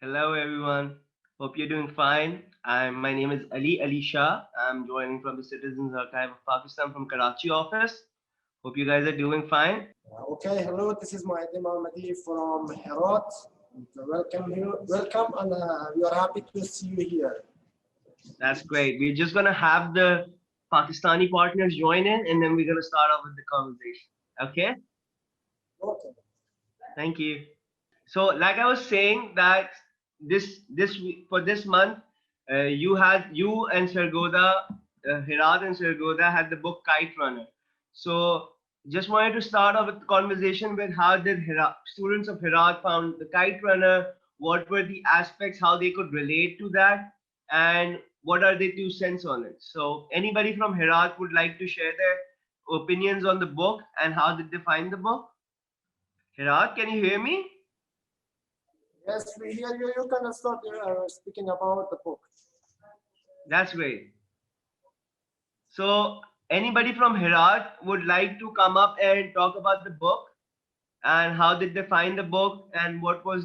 Hello everyone. Hope you're doing fine. My name is Ali Shah. I'm joining from the Citizens Archive of Pakistan from Karachi office. Hope you guys are doing fine. Okay, hello, this is Mu'addim Ahmadi from Herat. Welcome you, welcome, and we are happy to see you here. That's great. We're just gonna have the Pakistani partners join in and then we're gonna start off with the conversation. Okay? Okay. Thank you. So like I was saying that for this month, you and Sargodha, Herat and Sargodha had the book Kite Runner. So just wanted to start off with the conversation with how did students of Herat found the Kite Runner? What were the aspects, how they could relate to that, and what are their 2 cents on it? So anybody from Herat would like to share their opinions on the book and how did they find the book? Herat, can you hear me? Yes, we hear you. You can start speaking about the book. That's great. So anybody from Herat would like to come up and talk about the book and how did they find the book and what were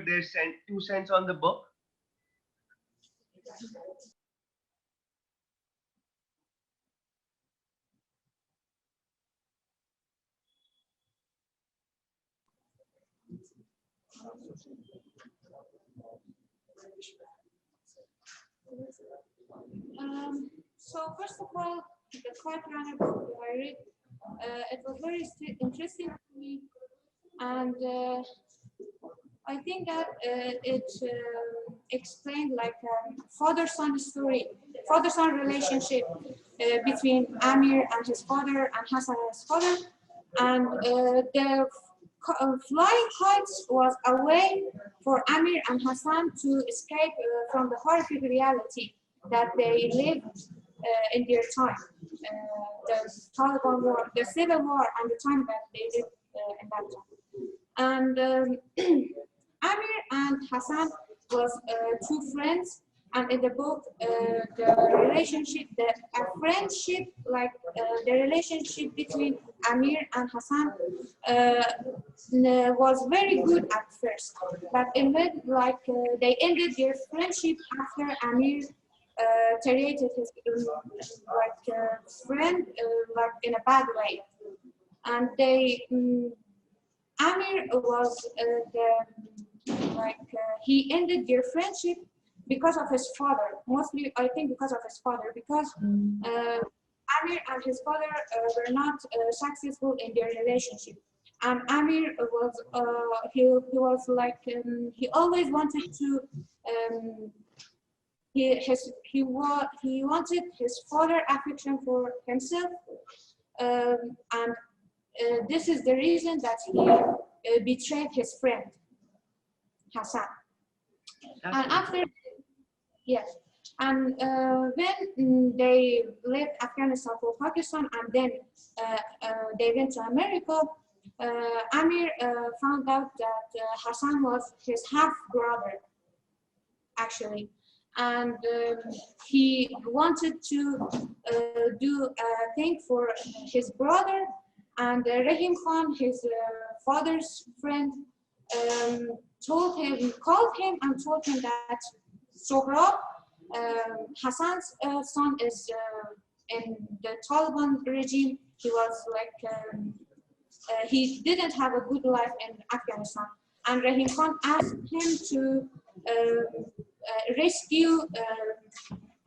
their 2 cents on the book? So first of all, the Kite Runner book that I read, it was very interesting to me, and I think that it explained like a father-son story, father-son relationship between Amir and his father and Hassan and his father, and the flying kites was a way for Amir and Hassan to escape from the horrific reality that they lived in their time, the Taliban war, the civil war, and the time that they lived in that time. And Amir and Hassan was two friends, and in the book, the relationship, a friendship, like the relationship between Amir and Hassan was very good at first, but it meant like they ended their friendship after Amir treated his friend like in a bad way, and they Amir was he ended their friendship because of his father. Mostly, I think because of his father, because Amir and his father were not successful in their relationship. And Amir was he was like he always wanted to he wanted his father affection for himself, and this is the reason that he betrayed his friend Hassan. And after, yes, and when they left Afghanistan for Pakistan, and then they went to America, Amir found out that Hassan was his half brother, actually, and he wanted to do a thing for his brother, and Rahim Khan, his father's friend, called him and told him that Sohrab, Hassan's son, is in the Taliban regime. He was like, he didn't have a good life in Afghanistan. And Rahim Khan asked him to rescue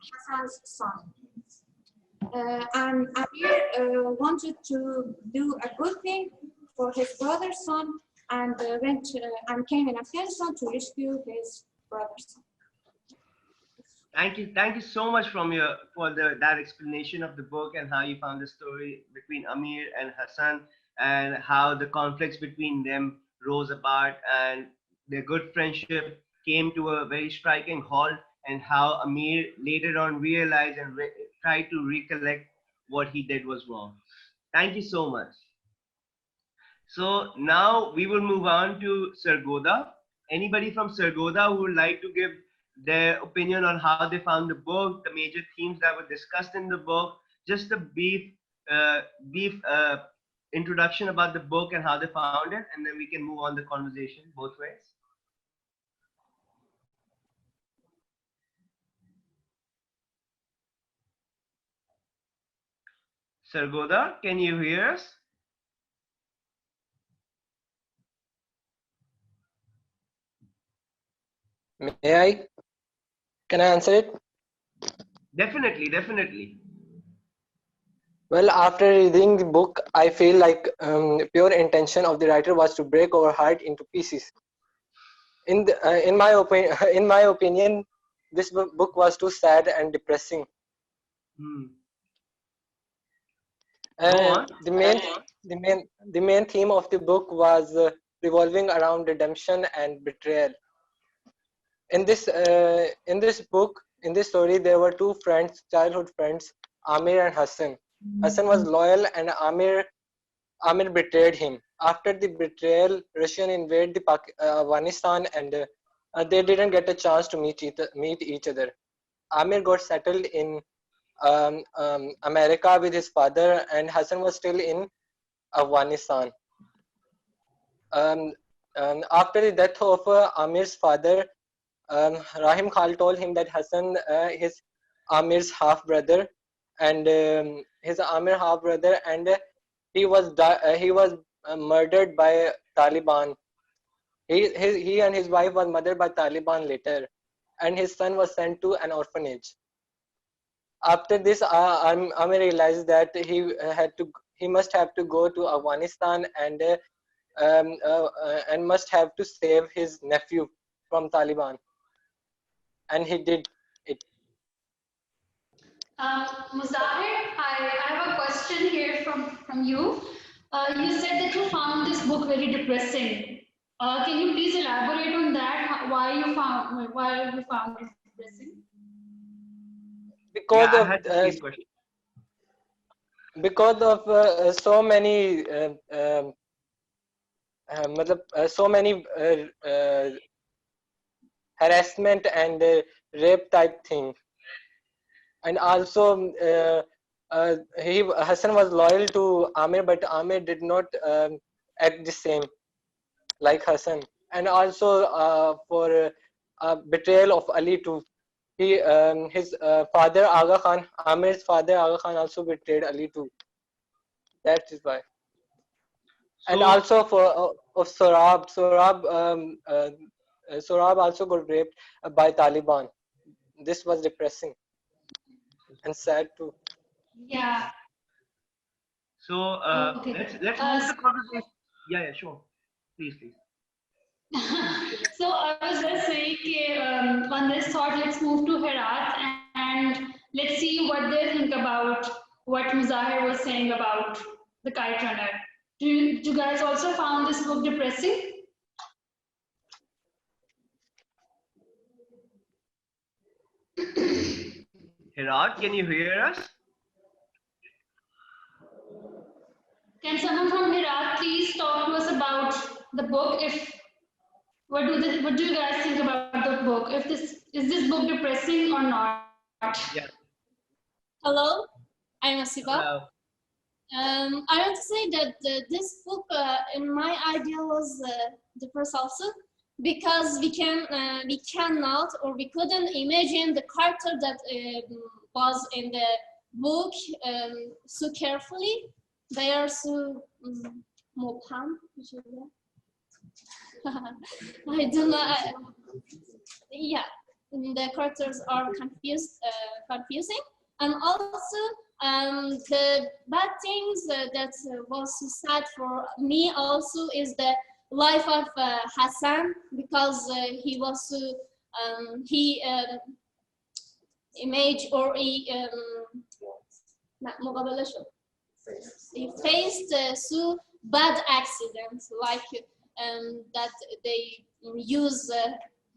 Hassan's son. And Amir wanted to do a good thing for his brother's son, and went and came in Afghanistan to rescue his brother's son. Thank you so much for that explanation of the book and how you found the story between Amir and Hassan and how the conflicts between them rose apart and their good friendship came to a very striking halt and how Amir later on realized and tried to recollect what he did was wrong. Thank you so much. So now we will move on to Sargodha. Anybody from Sargodha who would like to give their opinion on how they found the book, the major themes that were discussed in the book, just a brief introduction about the book and how they found it, and then we can move on the conversation both ways. Sargodha, can you hear us? May I? Can I answer it? Definitely, definitely. Well, after reading the book, I feel like pure intention of the writer was to break our heart into pieces. In my opinion, in my opinion, this book was too sad and depressing. Hmm. Go Uh, on. the main, the main theme of the book was revolving around redemption and betrayal. In this book, in this story, there were two friends, childhood friends, Amir and Hassan. Hassan was loyal, and Amir betrayed him. After the betrayal, Russian invaded Afghanistan, and they didn't get a chance to meet each other. Amir got settled in America with his father, and Hassan was still in Afghanistan. Um, After the death of Amir's father, Rahim Khal told him that Hassan, his Amir's half brother, and his Amir half brother, and he was murdered by Taliban. He and his wife was murdered by Taliban later, and his son was sent to an orphanage. After this, Amir realized that he must have to go to Afghanistan and must have to save his nephew from Taliban, and he did it. Muzahir, I have a question here from you. You said that you found this book very depressing. Can you please elaborate on that? Why you found it depressing? Yeah, because I of had the uh, same question. because of so many so many harassment and rape type thing, and also he Hassan was loyal to Amir, but Amir did not act the same like Hassan, and also for betrayal of Ali too. His father Aga Khan, Amir's father Aga Khan, also betrayed Ali too. That is why. And So, also for of Sorab also got raped by Taliban. This was depressing and sad too. Yeah. so Okay. let's move the conversation. Yeah, yeah, sure. Please, please. So I was just saying, on this thought, let's move to Herat and let's see what they think about what Muzahir was saying about the kite runner. Do you guys also found this book depressing? Herat, can you hear us? Can someone from Herat please talk to us about the book? If what do you guys think about the book? If this book depressing or not? Yeah. Hello, I'm Asiba. Hello. I want to say that this book, in my idea, was the first also because we cannot or we couldn't imagine the character that was in the book so carefully. They are so mubham. I don't know. Yeah, the characters are confusing, and also the bad things that was sad for me also is the life of Hassan because he image or مقابله شد. He faced so bad accidents like that they use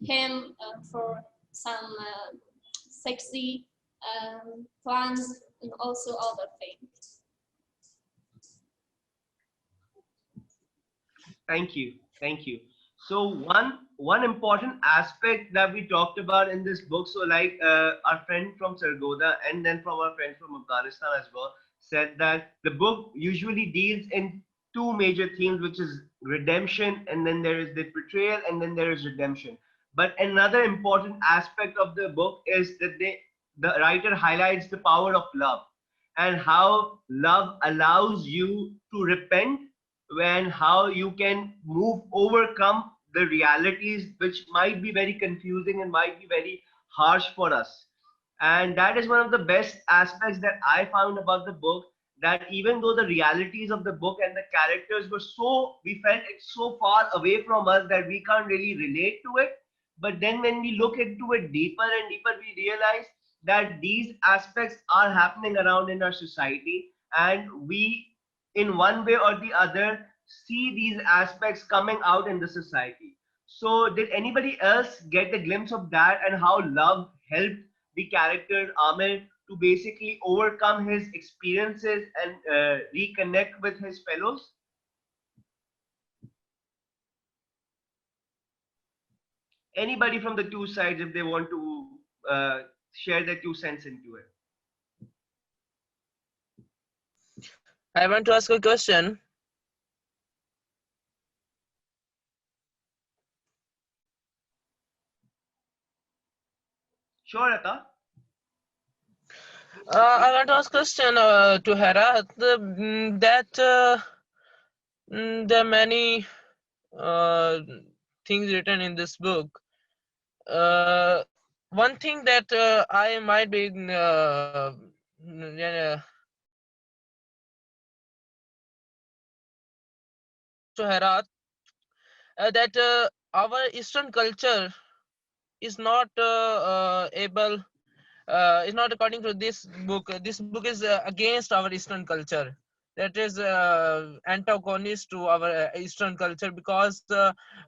him for some sexy plans and also other things. Thank you. Thank you. So one important aspect that we talked about in this book, so like our friend from Sargodha and then from our friend from Afghanistan as well, said that the book usually deals in two major themes, which is redemption, and then there is the betrayal, and then there is redemption. But another important aspect of the book is that the writer highlights the power of love. and how love allows you to repent, when how you can overcome the realities which might be very confusing and might be very harsh for us. And that is one of the best aspects that I found about the book, that even though the realities of the book and the characters were so, we felt it's so far away from us that we can't really relate to it, but then when we look into it deeper and deeper, we realize that these aspects are happening around in our society, and we, in one way or the other, see these aspects coming out in the society. So, did anybody else get a glimpse of that, and how love helped the character Amir to basically overcome his experiences and reconnect with his fellows? Anybody from the two sides, if they want to share their 2 cents into it. I want to ask a question. Sure, Ata. I want to ask a question to Herat, that there are many things written in this book. One thing that I might be to Herat, that our Eastern culture is not able, is not according to this book. This book is against our Eastern culture. That is antagonist to our Eastern culture, because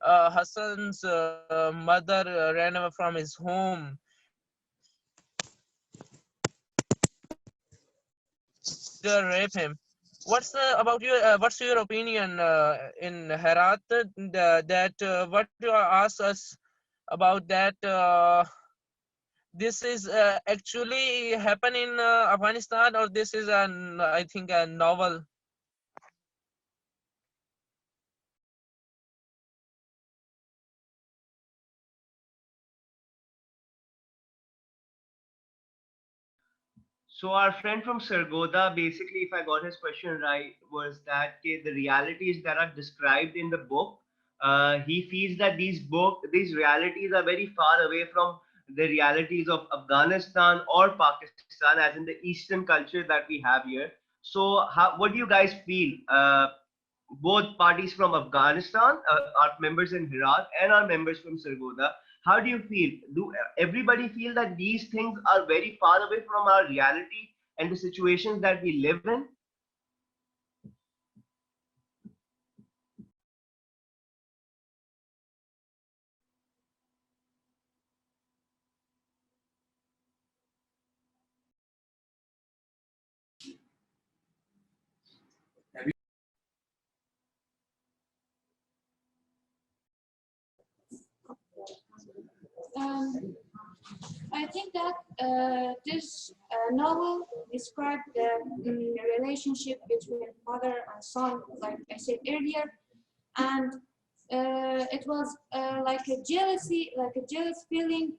Hassan's mother ran away from his home. Rape him. What's about your what's your opinion in Herat, that what you ask us about that? This is actually happen in Afghanistan, or this is an, I think, a novel? So our friend from Sargodha, basically, if I got his question right, was that the realities that are described in the book, he feels that these realities are very far away from the realities of Afghanistan or Pakistan, as in the Eastern culture that we have here. So, what do you guys feel? Both parties from Afghanistan, our members in Herat, and our members from Sargodha. How do you feel? Do everybody feel that these things are very far away from our reality and the situations that we live in? Um, I think that this novel described the relationship between father and son, like I said earlier, and it was like a jealous feeling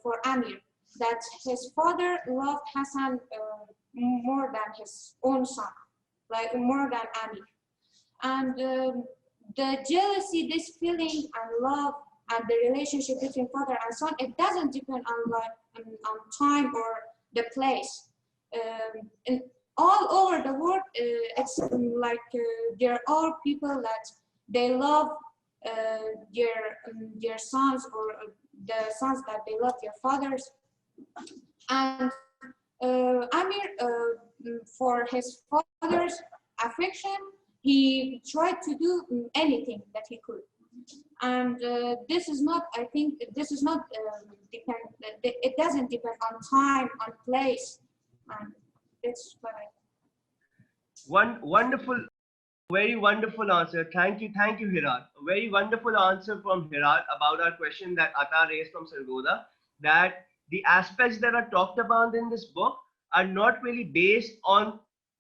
for Amir, that his father loved Hassan more than his own son, like more than Amir, and the jealousy, this feeling and love and the relationship between father and son, it doesn't depend on time or the place. In all over the world, it's there are people that they love their sons, or the sons that they love their fathers. And Amir, for his father's affection, he tried to do anything that he could. And this is not, I think, this is not depend. It doesn't depend on time, on place, and that's what I. One wonderful, very wonderful answer. Thank you, Hirat. A very wonderful answer from Hirat about our question that Ata raised from Sargodha, that the aspects that are talked about in this book are not really based on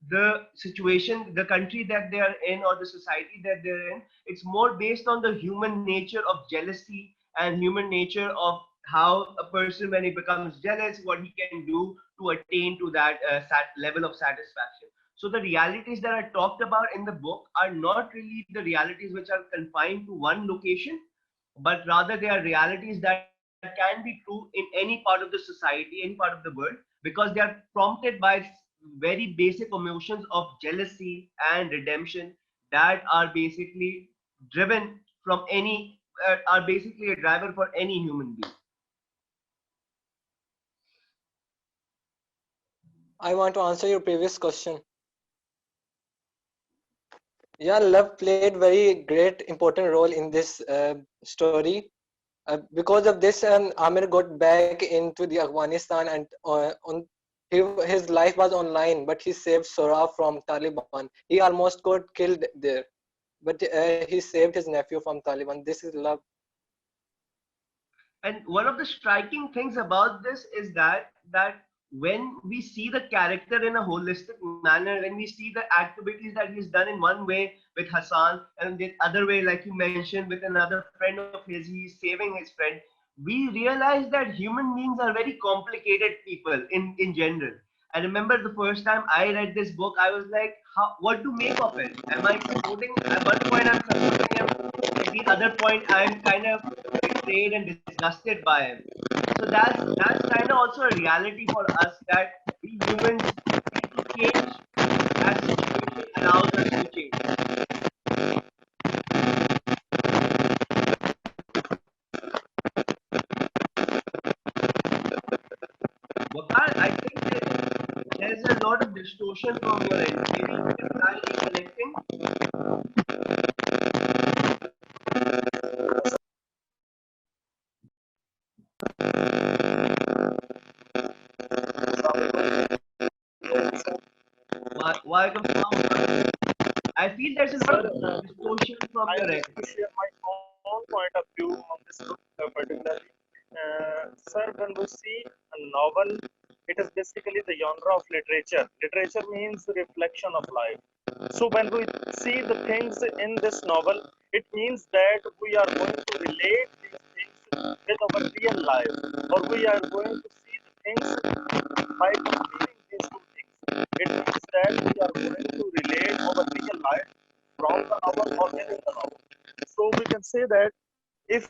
the situation, the country that they are in, or the society that they're in. It's more based on the human nature of jealousy and human nature of how a person, when he becomes jealous, what he can do to to attain to that level of satisfaction. So the realities that are talked about in the book are not really the realities which are confined to one location, but rather they are realities that can be true in any part of the society, any part of the world, because they are prompted by very basic emotions of jealousy and redemption that are basically driven from any, are basically a driver for any human being. I want to answer your previous question. Yeah, love played very great important role in this story. Because of this, Amir got back into the Afghanistan, and his life was online, but he saved Sora from Taliban. He almost got killed there, but he saved his nephew from Taliban. This is love. And one of the striking things about this is that when we see the character in a holistic manner, when we see the activities that he's done in one way with Hassan, and the other way, like you mentioned, with another friend of his, he's saving his friend. We realize that human beings are very complicated people in general. I remember the first time I read this book, I was like, how, what to make of it? Am I supporting? At one point, I'm supporting him. At the other point, I'm kind of betrayed and disgusted by him. So that's kind of also a reality for us, that we humans tend to change as situation allows us to change. Wakar, I think there's a lot of distortion from your end. Maybe you can try reconnecting. Welcome, Wakar. I feel there's a Sir, lot of distortion from I your wish end. to share my own point of view on this book particularly. Sir, when we see a novel, it is basically the genre of literature. Literature means reflection of life. So when we see the things in this novel, it means that we are going to relate these things with our real life, or we are going to see the things by comparing these two things. It means that we are going to relate our real life from the novel or within the novel. So we can say that if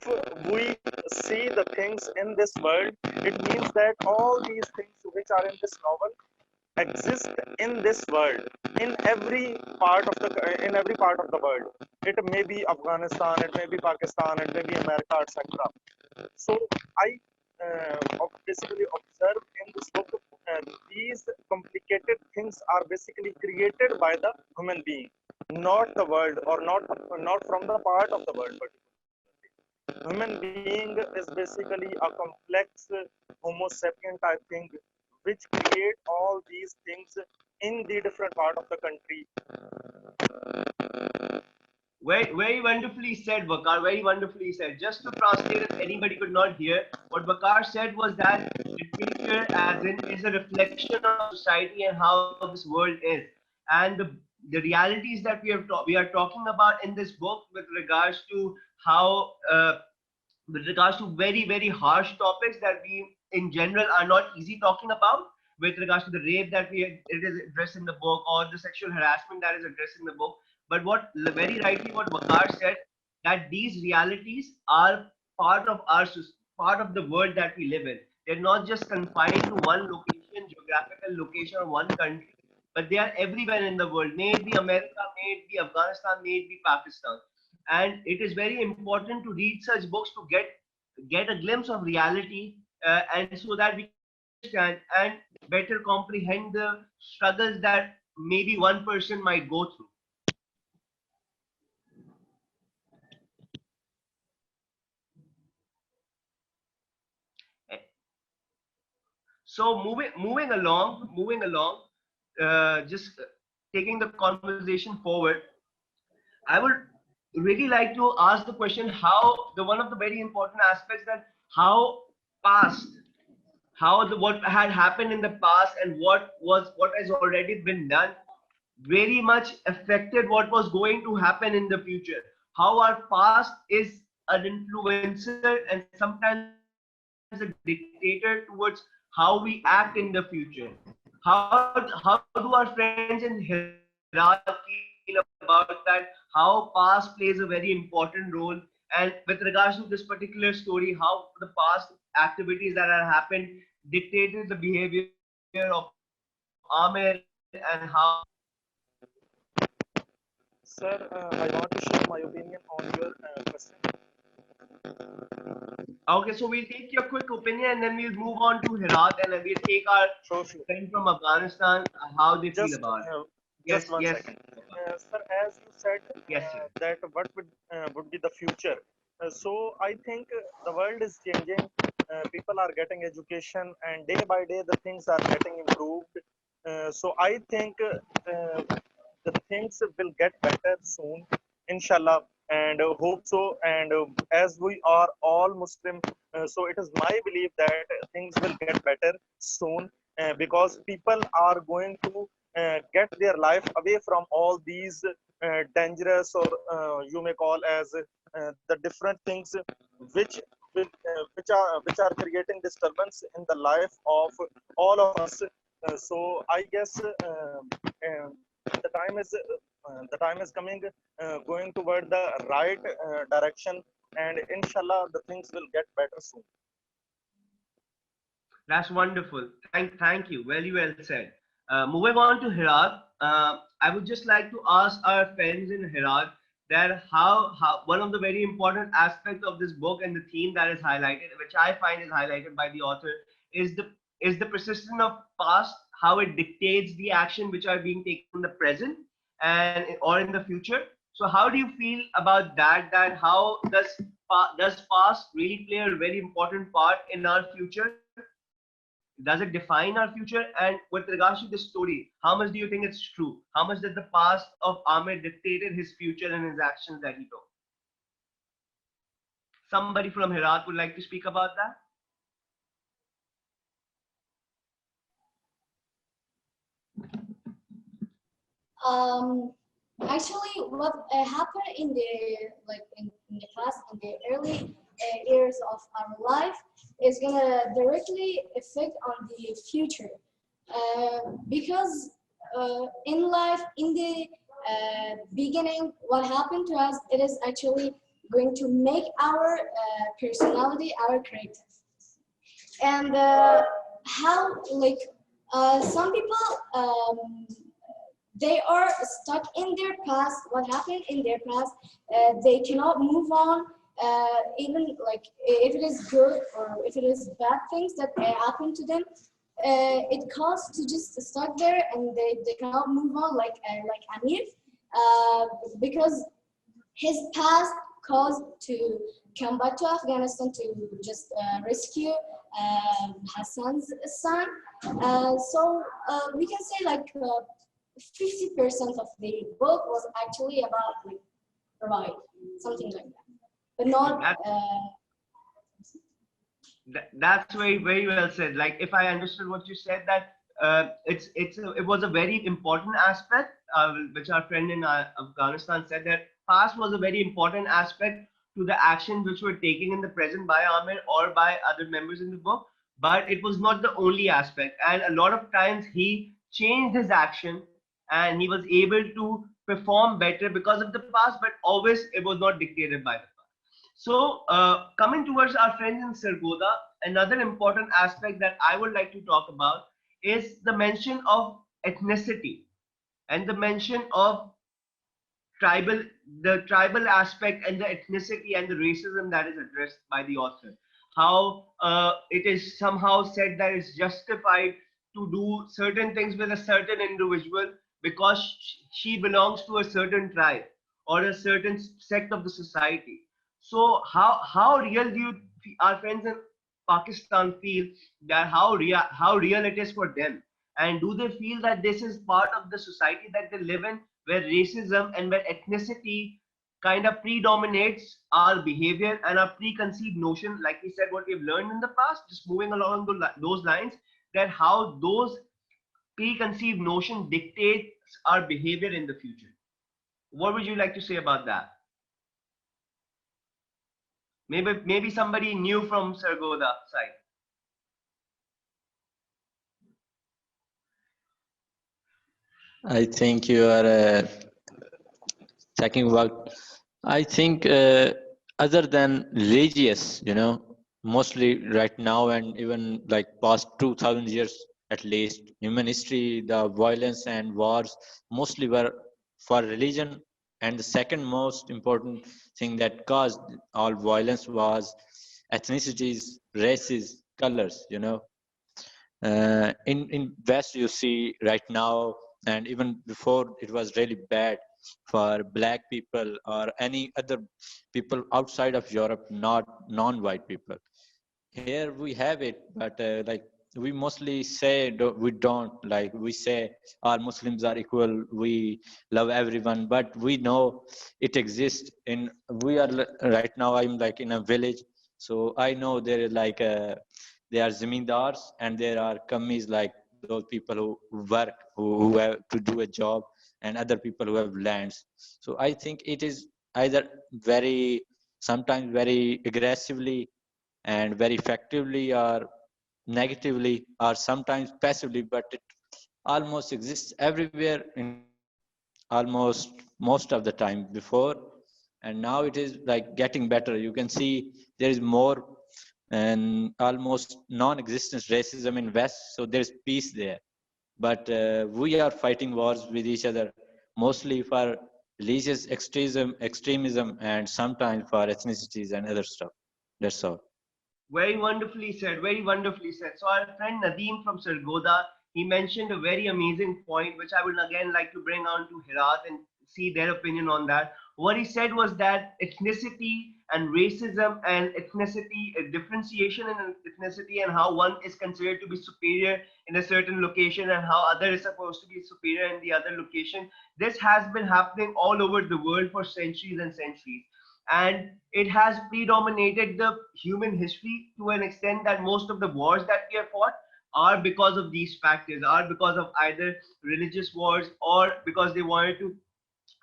we see the things in this world, it means that all these things which are in this novel exist in this world, in every part of the world. It may be Afghanistan, it may be Pakistan, it may be America, etc. So I basically observe in this book, these complicated things are basically created by the human being, not the world, or not from the part of the world. But human being is basically a complex Homo sapien type thing, which create all these things in the different part of the country. Very, very wonderfully said, Vakar. Very wonderfully said. Just to translate, if anybody could not hear, what Vakar said was that literature, as in, is a reflection of society and how this world is, and the realities that we are talking about in this book with regards to how. With regards to very, very harsh topics that we in general are not easy talking about, with regards to the rape that it is addressed in the book, or the sexual harassment that is addressed in the book. But what very rightly what Vakar said, that these realities are part of part of the world that we live in. They're not just confined to one location, geographical location, or one country, but they are everywhere in the world. May it be America, may it be Afghanistan, may it be Pakistan. And it is very important to read such books to get a glimpse of reality, and so that we can understand and better comprehend the struggles that maybe one person might go through. So moving along, just taking the conversation forward, I would really like to ask the question, how the one of the very important aspects, that how past, how the what had happened in the past and what has already been done very much affected what was going to happen in the future. How our past is an influencer and sometimes a dictator towards how we are going to how we act in the future. How do our friends in Herat feel about that? How past plays a very important role, and with regards to this particular story, how the past activities that have happened dictated the behavior of Amir and how he changed his actions and his actions. Sir, I want to share my opinion on your question. Okay, so we'll take your quick opinion and then we'll move on to Herat and then we'll take our Sure, sure. friend from Afghanistan how they feel Just about it. just Yes, one yes, second. Sir, as you said yes, yes. that what would be the future. So I think the world is changing. People are getting education, and day by day the things are getting improved. So I think the things will get better soon, inshallah, and hope so. And as we are all Muslim, so it is my belief that things will get better soon, because people are going to get their life away from all these dangerous, or you may call as the different things which which are creating disturbance in the life of all of us. So I guess the time is coming, going toward the right direction, and inshallah the things will get better soon. That's wonderful. Thank you. Very well said. Moving on to Herat, I would just like to ask our friends in Herat that how one of the very important aspects of this book and the theme that is highlighted, which I find is highlighted by the author, is the persistence of past, how it dictates the action which are being taken in the present and or in the future. So how do you feel about that? That how does past really play a very important part in our future? Does it define our future? And with regards to this story, how much do you think it's true? How much did the past of Amir dictated his future and his actions that he took? Somebody from Herat would like to speak about that? Um, Actually, what happened in the in the past, in the early years of our life, is gonna directly affect on the future, because in life, in the beginning, what happened to us, it is actually going to make our personality, our character, and how some people. They are stuck in their past, what happened in their past, they cannot move on, even like if it is good or if it is bad things that happen to them, it causes to just stuck there, and they cannot move on like Amir, uh, because his past caused to come back to Afghanistan to just rescue Hassan's son. We can say 50% of the book was actually about like pride, something like that, but not. That, that's very well said. Like if I understood what you said, that it was a very important aspect, which our friend in Afghanistan said that past was a very important aspect to the actions which were taken in the present by Amir or by other members in the book, but it was not the only aspect. And a lot of times he changed his action and he was able to perform better because of the past, but always it was not dictated by the past. So, coming towards our friends in Sargodha, another important aspect that I would like to talk about is the mention of ethnicity and the mention of tribal, the tribal aspect and the ethnicity and the racism that is addressed by the author. How it is somehow said that it's justified to do certain things with a certain individual because she belongs to a certain tribe or a certain sect of the society. So how real do you our friends in Pakistan feel that how real it is for them, and do they feel that this is part of the society that they live in, where racism and where ethnicity kind of predominates our behavior and our preconceived notion, like we said, what we've learned in the past, just moving along those lines, that how those preconceived notion dictates our behavior in the future. What would you like to say about that? Maybe somebody new from Sargodha side. I think you are talking about. I think other than religious, mostly right now and even like past 2000 years at least, human history, the violence and wars mostly were for religion. And the second most important thing that caused all violence was ethnicities, races, colors. In West, you see right now, and even before, it was really bad for black people or any other people outside of Europe, not non-white people. Here we have it, but like we mostly say we don't, like we say all Muslims are equal, we love everyone, but we know it exists. In we are right now, I'm like in a village, so I know there is like there are zamindars and there are kammis, like those people who work, who have to do a job, and other people who have lands. So I think it is either very, sometimes very aggressively and very effectively, or negatively, or sometimes passively, but it almost exists everywhere in almost most of the time before. And now it is like getting better. You can see there is more and almost non-existence racism in West, so there's peace there. But we are fighting wars with each other, mostly for religious extremism, and sometimes for ethnicities and other stuff. That's all. Very wonderfully said. Very wonderfully said. So our friend Nadeem from Sargodha, he mentioned a very amazing point, which I would again like to bring on to Herat and see their opinion on that. What he said was that ethnicity and racism and ethnicity, differentiation in ethnicity, and how one is considered to be superior in a certain location and how other is supposed to be superior in the other location. This has been happening all over the world for centuries and centuries, and it has predominated the human history to an extent that most of the wars that we have fought are because of these factors, are because of either religious wars or because they wanted to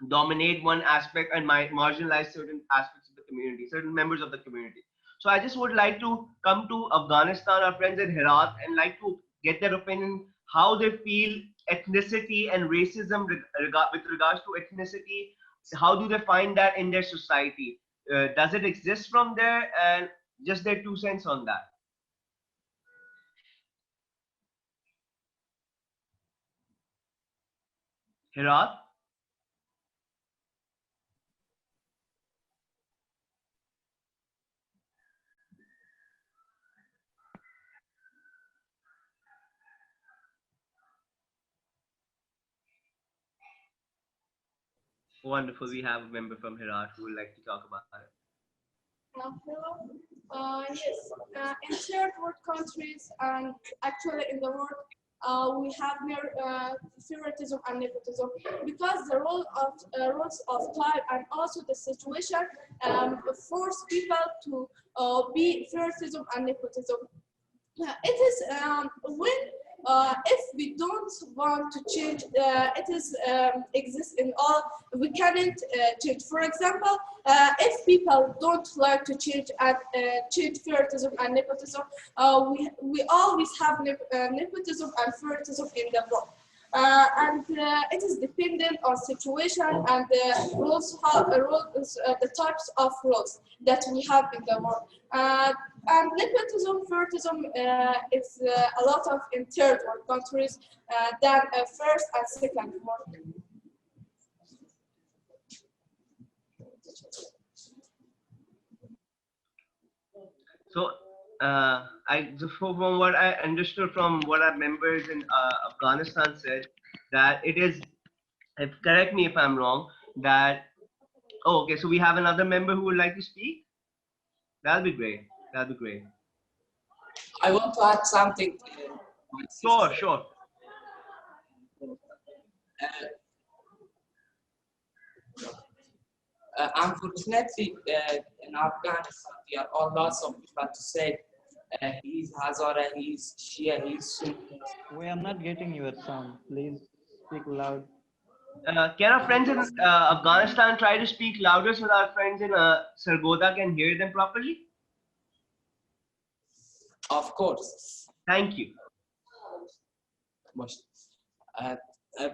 dominate one aspect and marginalize certain aspects of the community, certain members of the community. So I just would like to come to Afghanistan, our friends in Herat, and like to get their opinion how they feel ethnicity and racism with regards to ethnicity. How do they find that in their society? Does it exist from there? And just their 2 cents on that. Herat? Wonderful. We have a member from Herat who would like to talk about it. Hello. Yes, in third world countries and actually in the world, we have mere favoritism and nepotism because the roles of time and also the situation force people to be favoritism and nepotism. It is when if we don't want to change, it is exists in all. We cannot change. For example, if people don't like to change and change favoritism and nepotism, we always have nepotism and favoritism in the world. And it is dependent on situation and the the types of roles that we have in the world. And nepotism, favoritism is a lot of in third world countries than first and second world. So, from what I understood from what our members in Afghanistan said, that it is, if, correct me if I'm wrong, that, oh, okay, so we have another member who would like to speak? That'll be great. That'll be great. I want to add something. Sure, sure. Unfortunately, in Afghanistan, there are all lots of people to say he's Hazara, he's Shia, he's Sunni. We are not getting your sound. Please speak loud. Can our friends in Afghanistan try to speak louder so that our friends in Sargodha can hear them properly? Of course. Thank you. Uh, uh,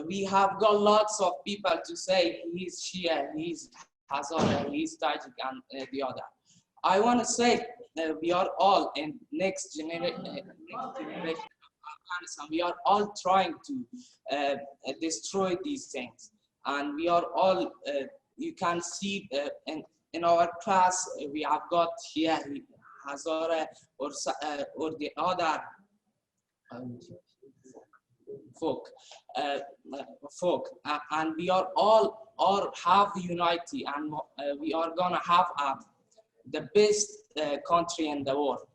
we have got lots of people to say he's Shia, he's Hazara, he's Tajik, and the other. I want to say we are all in next generation of Afghanistan. We are all trying to destroy these things, and we are all. You can see in our class we have got here Hazara or the other um, folk, uh, and we are all have unity, and we are gonna have the best country in the world.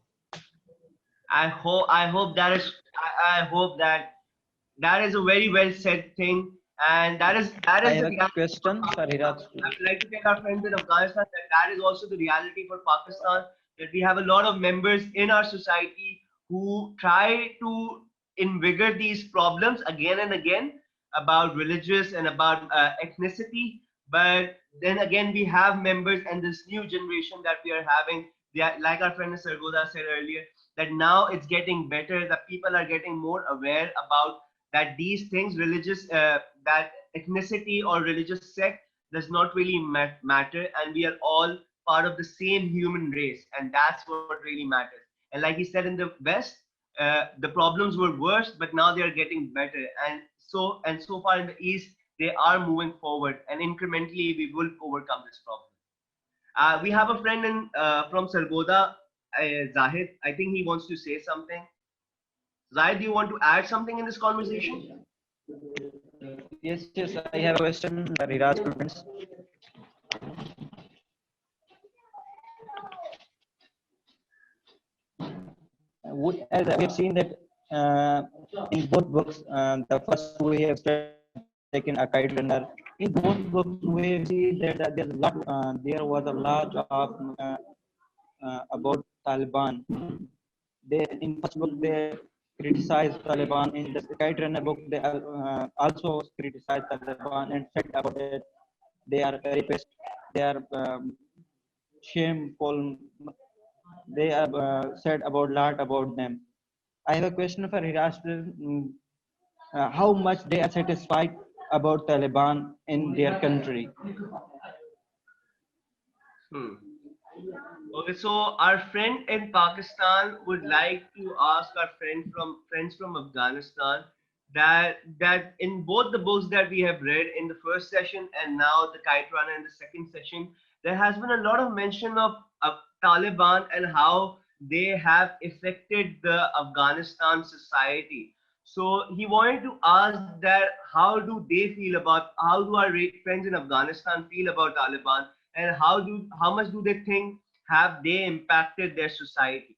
I hope that is I hope that that is a very well said thing, and that I is have the a reality. question for Hiraj. I would like to tell our friends in Afghanistan that that is also the reality for Pakistan. That we have a lot of members in our society who try to invigorate these problems again and again about religious and about ethnicity. But then again, we have members and this new generation that we are having. They are, like our friend Sargodha said earlier, that now it's getting better. That people are getting more aware about that these things, religious, that ethnicity or religious sect does not really matter, and we are all part of the same human race, and that's what really matters. And like he said, in the West, the problems were worse, but now they are getting better, and so far in the East, they are moving forward, and incrementally we will overcome this problem. We have a friend from Sargodha, Zahid. I think he wants to say something. Zahid, do you want to add something in this conversation? Yes, I have a question for Hiraj students. As we have seen that in both books, the first we have taken a kite runner. In both books, we have seen that there was a lot of about Taliban. They in first book they criticized Taliban. In the kite runner book, they also criticized Taliban and said about that they are rapists, they are shameful. They have said about lot about them. I have a question for Hiraj. How much they are satisfied about Taliban in their country? Hmm. Okay, so our friend in Pakistan would like to ask our friends from Afghanistan that in both the books that we have read in the first session and now the Kite Runner in the second session, there has been a lot of mention of Taliban and how they have affected the Afghanistan society. So he wanted to ask that how do our friends in Afghanistan feel about Taliban, and how much do they think have they impacted their society?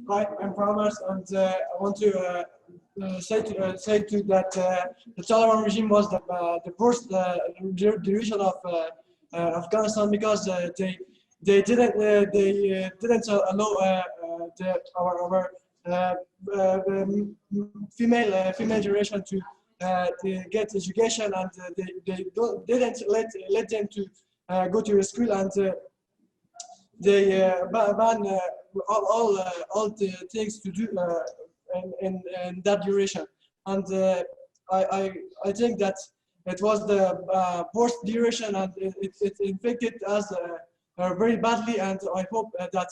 Hi, I'm Promise, and I want to say to that the Taliban regime was the worst division of Afghanistan because they didn't allow our female generation to get education, and they didn't let them to go to school, and they ban all the things to do in that duration. And I think that it was the worst duration, and it infected us very badly. And I hope that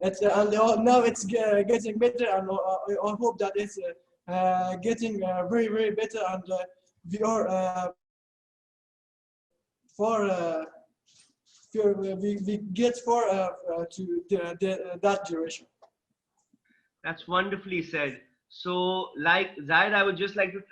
it's and now it's getting better, and I hope that it's getting very better, and we are for. We get for to that duration. That's wonderfully said. So, like Zaid, I would just like to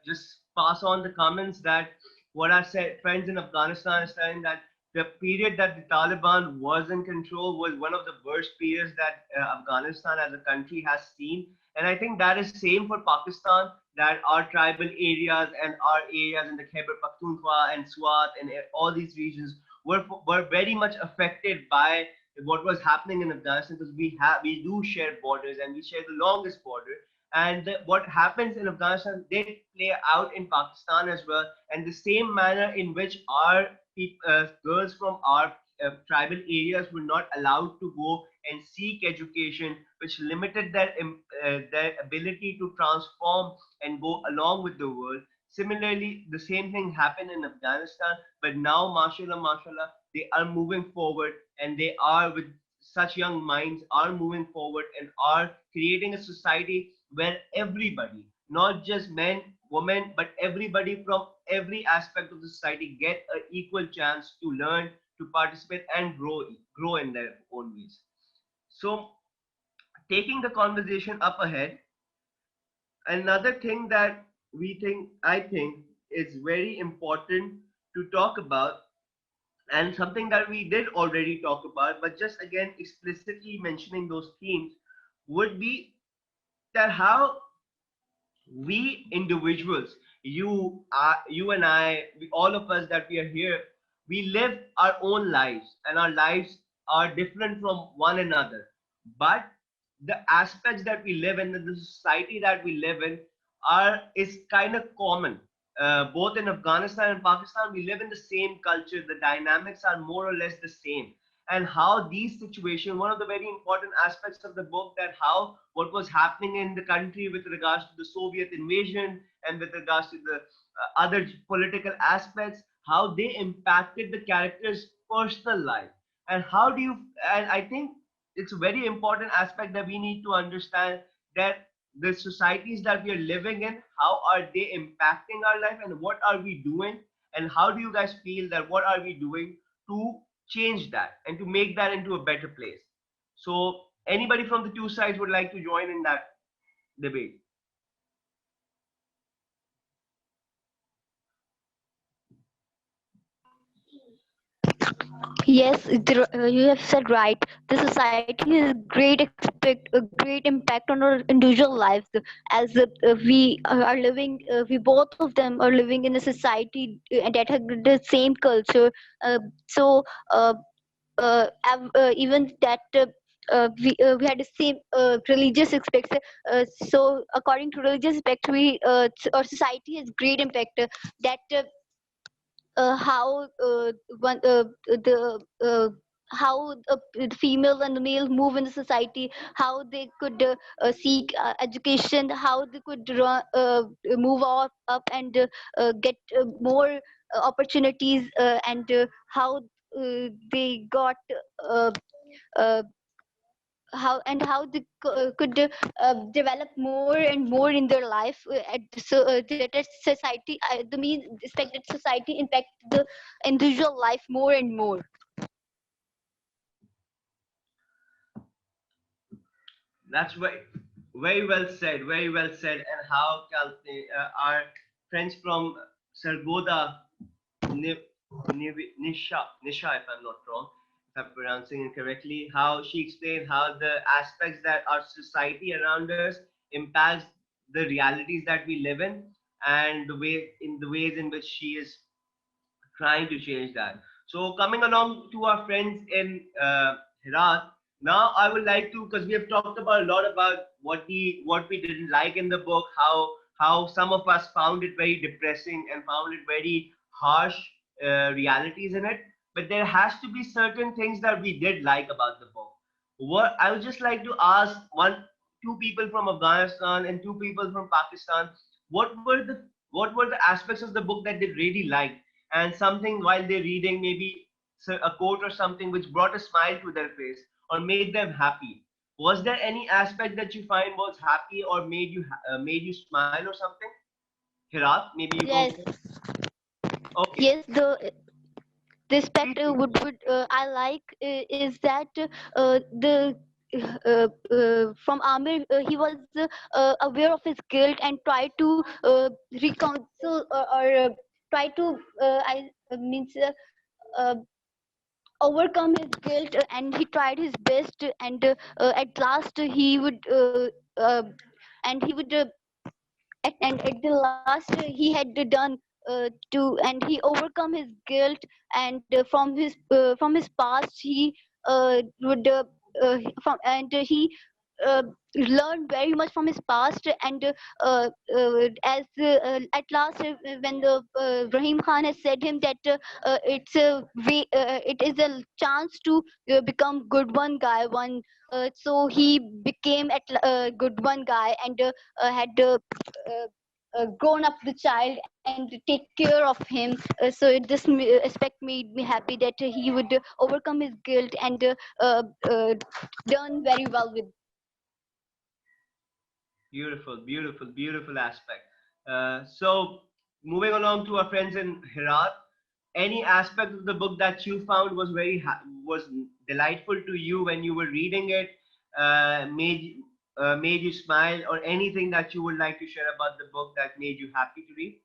just pass on the comments that what I said, friends in Afghanistan is saying that the period that the Taliban was in control was one of the worst periods that Afghanistan as a country has seen. And I think that is same for Pakistan, that our tribal areas and our areas in the Khyber Pakhtunkhwa and Swat and all these regions were very much affected by what was happening in Afghanistan, because we do share borders and we share the longest border. And what happens in Afghanistan did play out in Pakistan as well, and the same manner in which our girls from our tribal areas were not allowed to go and seek education, which limited their ability to transform and go along with the world. Similarly, the same thing happened in Afghanistan, but now, mashallah, mashallah, they are moving forward, and they are with such young minds are moving forward and are creating a society where everybody, not just men, women, but everybody from every aspect of the society get an equal chance to learn, to participate, and grow in their own ways. So, taking the conversation up ahead, another thing that I think is very important to talk about, and something that we did already talk about, but just again explicitly mentioning those themes, would be that how we individuals, you and I, all of us that we are here, we live our own lives, and our lives are different from one another. But the aspects that we live in, the society that we live in, are is kind of common. Both in Afghanistan and Pakistan, we live in the same culture. The dynamics are more or less the same, and how these situations, one of the very important aspects of the book, that how what was happening in the country with regards to the Soviet invasion and with regards to the other political aspects, how they impacted the characters' personal life. And how do you, and I think it's a very important aspect that we need to understand, that the societies that we are living in, how are they impacting our life, and what are we doing, and how do you guys feel that what are we doing to change that and to make that into a better place? So anybody from the two sides would like to join in that debate? Yes, you have said right. The society has a great impact on our individual lives, as we are living. We both of them are living in a society that has the same culture. So even that. We had the same religious aspects. So according to religious aspect, our society has great impact. That how one the how the female and the male move in the society, how they could seek education, how they could move up and get more opportunities, and how they got uh, uh, how they could develop more and more in their life, that society the mean expected society impact the individual life more and more. That's very well said, very well said. And how our friends from Sargodha, Nisha, if I'm not wrong, if I'm pronouncing it correctly, how she explained how the aspects that our society around us impacts the realities that we live in, the ways in which she is trying to change that. So coming along to our friends in Herat, now I would like to, because we have talked about a lot about what we didn't like in the book, how some of us found it very depressing and found it very harsh realities in it. But there has to be certain things that we did like about the book. What I would just like to ask two people from Afghanistan and two people from Pakistan, what were the aspects of the book that they really liked, and something while they're reading, maybe a quote or something which brought a smile to their face or made them happy. Was there any aspect that you find was happy or made you smile or something? Hirat, maybe you go Yes, first. Okay, yes, the aspect please. would I like is that the from Amir, he was aware of his guilt and tried to reconcile, or try to I means uh, overcome his guilt, and he tried his best, and at last he would and at the last he had done and he overcome his guilt, and from his past he would from and he learned very much from his past, and as at last when the Rahim Khan has said him that it's a way, it is a chance to become good one guy one. So he became a good one guy, and had grown up the child and take care of him. This aspect made me happy that he would overcome his guilt and done very well with. Beautiful, beautiful, beautiful aspect. So, moving along to our friends in Herat, any aspect of the book that you found was was delightful to you when you were reading it, made you smile, or anything that you would like to share about the book that made you happy to read?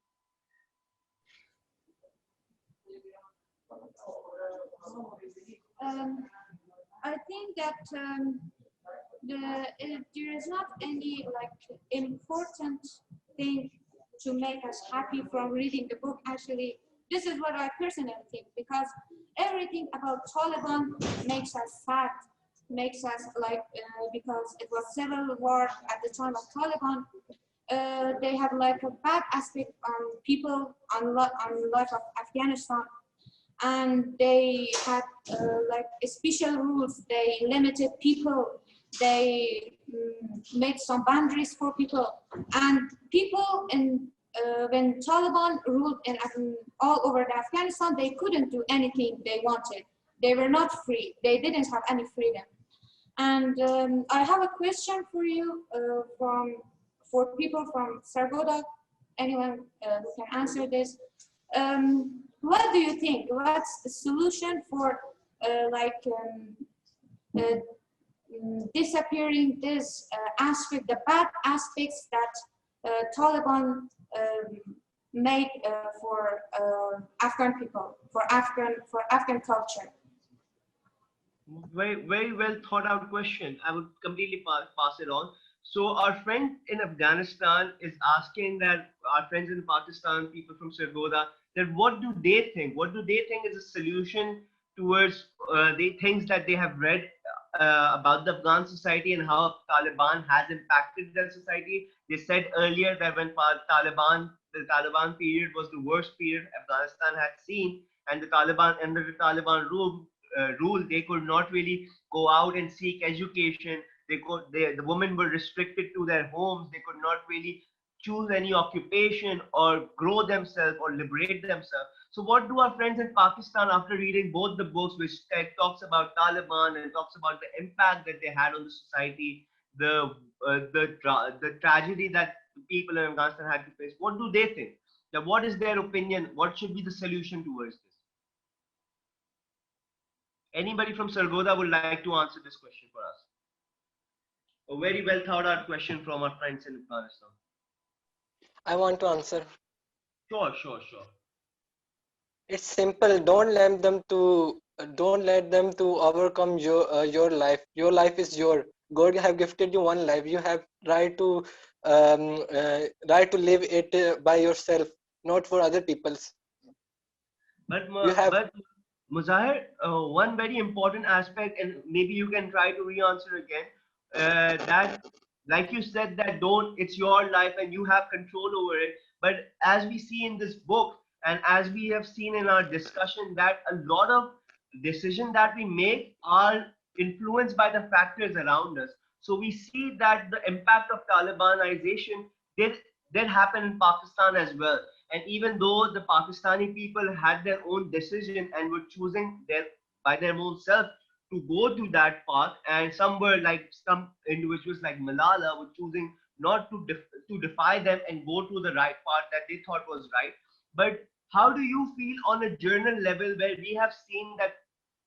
Um, I think that there is not any like important thing to make us happy from reading the book. Actually, this is what I personally think, because everything about Taliban makes us sad, makes us like because it was civil war at the time of Taliban. They have like a bad aspect on people, on life of Afghanistan, and they had like special rules. They limited people. They made some boundaries for people, and people in when Taliban ruled in all over the Afghanistan, they couldn't do anything they wanted. They were not free. They didn't have any freedom. And I have a question for you for people from Sargodha. Anyone who can answer this? What do you think? What's the solution for disappearing this aspect, the bad aspects that Taliban made for Afghan people, for Afghan culture? Very, very well thought out question. I would completely pass it on. So our friend in Afghanistan is asking that our friends in Pakistan, people from Sargodha, that what do they think? What do they think is a solution towards the things that they have read about the Afghan society and how Taliban has impacted their society? They said earlier that when the Taliban period was the worst period Afghanistan had seen, and the Taliban under the Taliban rule, they could not really go out and seek education. The women were restricted to their homes. They could not really choose any occupation or grow themselves or liberate themselves. So what do our friends in Pakistan, after reading both the books, which talks about Taliban and talks about the impact that they had on the society, the tragedy that the people in Afghanistan had to face, what do they think? Now, what is their opinion? What should be the solution towards this? Anybody from Sargodha would like to answer this question for us? A very well thought out question from our friends in Afghanistan. I want to answer. Sure, sure, sure. It's simple. Don't let them to overcome your life. Your life is your. God have gifted you one life. You have right to live it by yourself, not for other people's. But Muzahir, one very important aspect, and maybe you can try to re-answer again. That, like you said, that don't. It's your life and you have control over it. But as we see in this book, and as we have seen in our discussion, that a lot of decisions that we make are influenced by the factors around us. So we see that the impact of Talibanization did happen in Pakistan as well. And even though the Pakistani people had their own decision and were choosing by their own self to go to that path, and some individuals like Malala were choosing not to defy them and go to the right path that they thought was right. But how do you feel on a journal level, where we have seen that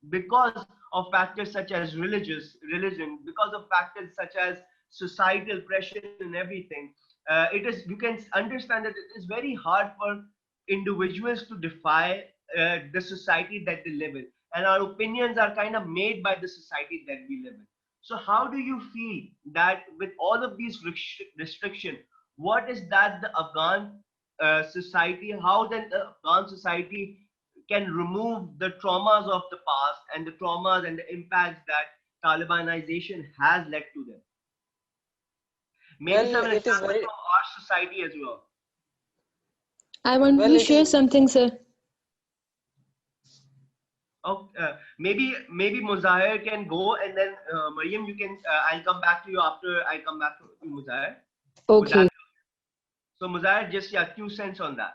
because of factors such as religion, because of factors such as societal pressure and everything, you can understand that it is very hard for individuals to defy the society that they live in, and our opinions are kind of made by the society that we live in. So how do you feel that with all of these restrictions, what is that the Afghan society, how then the Afghan society can remove the traumas of the past and the traumas and the impacts that Talibanization has led to them? maybe Well, some it is examples very from our society as well. I want well. to It share is something, sir. Oh, maybe Muzahir can go, and then Mariam, you can. I'll come back to you after I come back to you, Muzahir. Would Okay. that so, Muzahir, just 2 cents on that.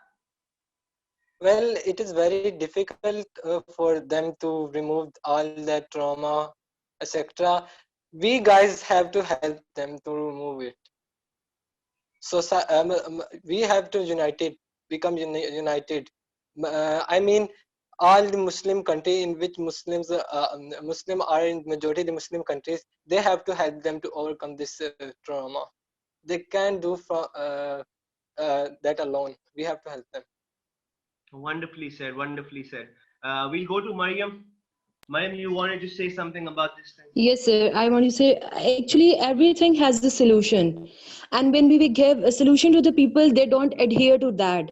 well. It is very difficult for them to remove all that trauma, etc. We guys have to help them to remove it. So we have to become united. I mean, all the Muslim country in which Muslim are in majority of the Muslim countries, they have to help them to overcome this trauma. They can't do from that alone. We have to help them. Wonderfully said. Wonderfully said. We'll go to Mariam. Mariam, you wanted to say something about this thing? Yes, sir. I want to say actually everything has a solution. And when we give a solution to the people, they don't adhere to that.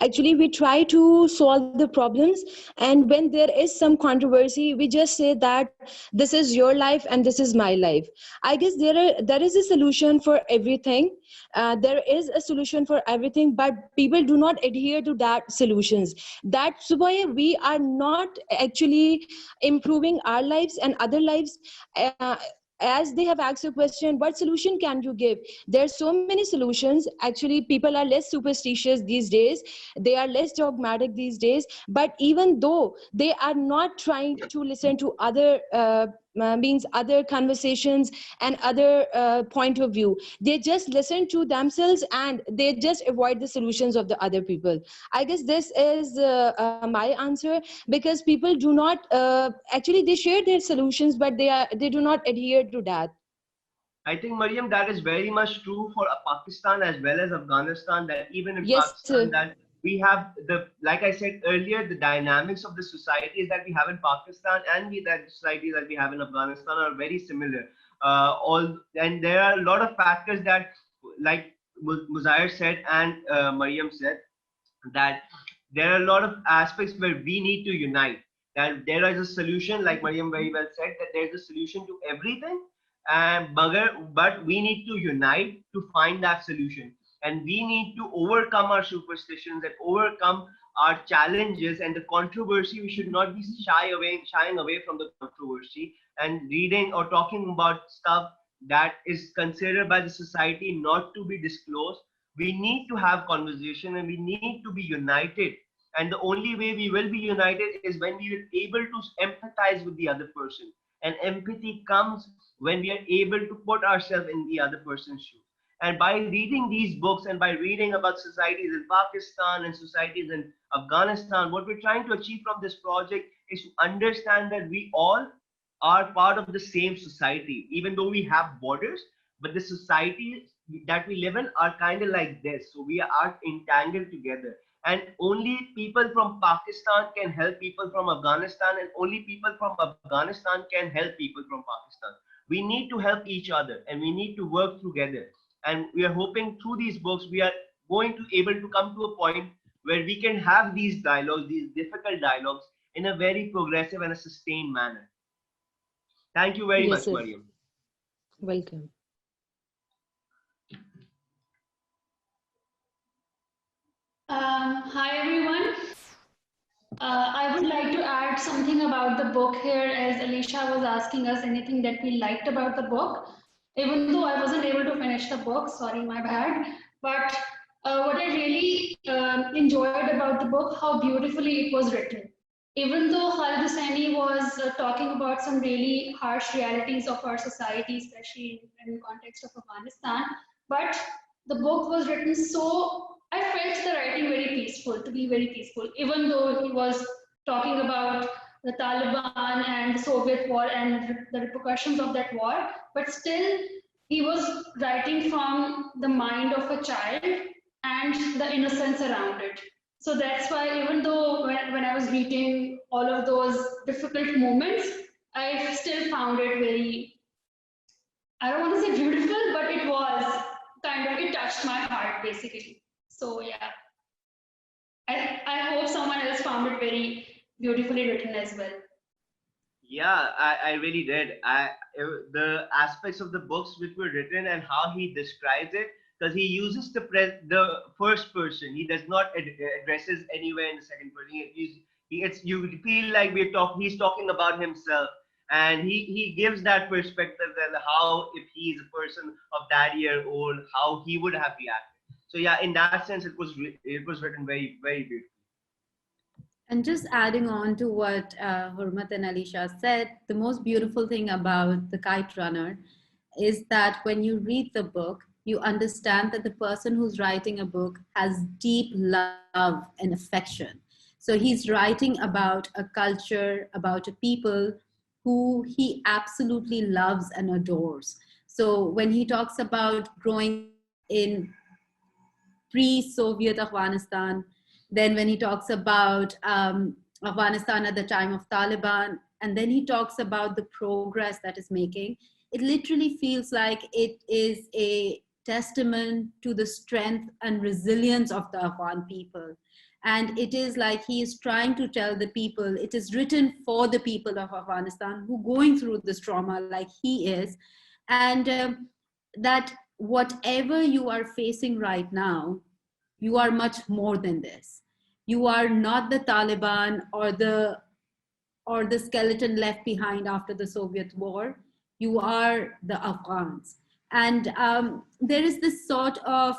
Actually, we try to solve the problems. And when there is some controversy, we just say that this is your life and this is my life. I guess there is a solution for everything. There is a solution for everything, but people do not adhere to that solutions. That's why we are not actually improving our lives and other lives. uh, as they have asked a question, what solution can you give? There's so many solutions. Actually, people are less superstitious these days, they are less dogmatic these days, but even though they are not trying to listen to other means other conversations and other point of view, they just listen to themselves and they just avoid the solutions of the other people. I guess this is my answer, because people do not actually they share their solutions, but they do not adhere to that. I think, Mariam, that is very much true for Pakistan as well as Afghanistan. That even in Yes, Pakistan, that we have like I said earlier, the dynamics of the societies that we have in Pakistan and the societies that we have in Afghanistan are very similar. And there are a lot of factors that, like Muzair said and Mariam said, that there are a lot of aspects where we need to unite. That there is a solution, like Mariam very well said, that there is a solution to everything, and but we need to unite to find that solution, and we need to overcome our superstitions and overcome our challenges and the controversy. We should not be shying away from the controversy and reading or talking about stuff that is considered by the society not to be disclosed. We need to have conversation and we need to be united, and the only way we will be united is when we are able to empathize with the other person, and empathy comes when we are able to put ourselves in the other person's shoes. And by reading these books and by reading about societies in Pakistan and societies in Afghanistan, what we're trying to achieve from this project is to understand that we all are part of the same society, even though we have borders, but the societies that we live in are kind of like this. So we are entangled together. And only people from Pakistan can help people from Afghanistan, and only people from Afghanistan can help people from Pakistan. We need to help each other and we need to work together. And we are hoping through these books, we are going to able to come to a point where we can have these dialogues, these difficult dialogues, in a very progressive and a sustained manner. Thank you very Yes, much, sir. Mariam. Welcome. Hi everyone. I would like to add something about the book here, as Alicia was asking us anything that we liked about the book. Even though I wasn't able to finish the book, sorry, my bad. But what I really enjoyed about the book, how beautifully it was written. Even though Khalid Hosseini was talking about some really harsh realities of our society, especially in the context of Afghanistan, but the book was written so, I felt the writing very peaceful, to be very peaceful, even though he was talking about the Taliban and the Soviet war and the repercussions of that war, but still he was writing from the mind of a child and the innocence around it. So that's why even though when I was reading all of those difficult moments, I still found it very, I don't want to say beautiful, but it was kind of, it touched my heart basically. So yeah, I hope someone else found it very beautifully written as well. Yeah, I really did. The aspects of the books which were written and how he describes it, because he uses the first person. He does not addresses anywhere in the second person. It's you feel like he's talking about himself, and he gives that perspective and how if he is a person of that year old, how he would have reacted. So yeah, in that sense, it was written very beautiful. And just adding on to what Hurmat and Alisha said, the most beautiful thing about The Kite Runner is that when you read the book, you understand that the person who's writing a book has deep love and affection. So he's writing about a culture, about a people who he absolutely loves and adores. So when he talks about growing up in pre-Soviet Afghanistan. Then when he talks about Afghanistan at the time of Taliban, and then he talks about the progress that is making, it literally feels like it is a testament to the strength and resilience of the Afghan people. And it is like he is trying to tell the people, it is written for the people of Afghanistan who are going through this trauma like he is. And that whatever you are facing right now, you are much more than this. You are not the Taliban or the skeleton left behind after the Soviet war. You are the Afghans. And there is this sort of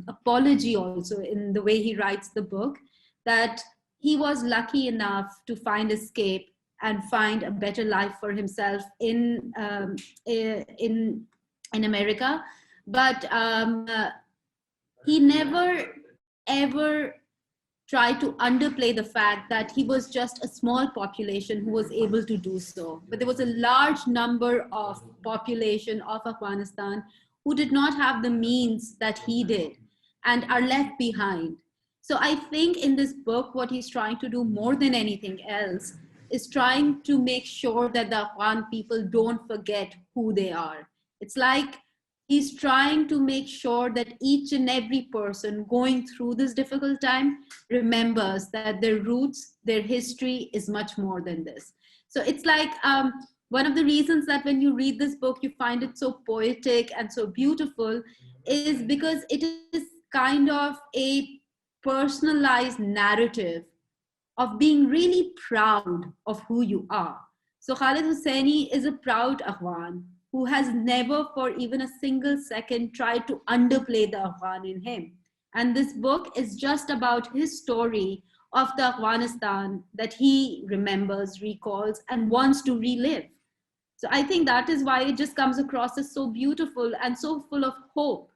apology also in the way he writes the book, that he was lucky enough to find escape and find a better life for himself in America. But he never ever try to underplay the fact that he was just a small population who was able to do so. But there was a large number of population of Afghanistan who did not have the means that he did and are left behind. So I think in this book, what he's trying to do more than anything else is trying to make sure that the Afghan people don't forget who they are. It's like he's trying to make sure that each and every person going through this difficult time remembers that their roots, their history is much more than this. So it's like one of the reasons that when you read this book, you find it so poetic and so beautiful is because it is kind of a personalized narrative of being really proud of who you are. So Khalid Hosseini is a proud Afghan who has never for even a single second tried to underplay the Afghan in him. And this book is just about his story of the Afghanistan that he remembers, recalls, and wants to relive. So I think that is why it just comes across as so beautiful and so full of hope.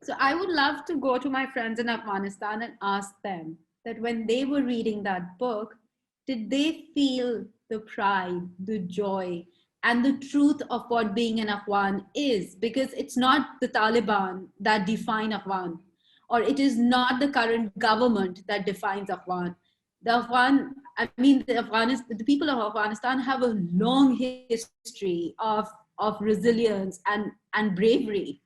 So I would love to go to my friends in Afghanistan and ask them that when they were reading that book, did they feel the pride, the joy, and the truth of what being an Afghan is? Because it's not the Taliban that define Afghan, or it is not the current government that defines Afghan. The Afghan, I mean, the people of Afghanistan have a long history of resilience and bravery.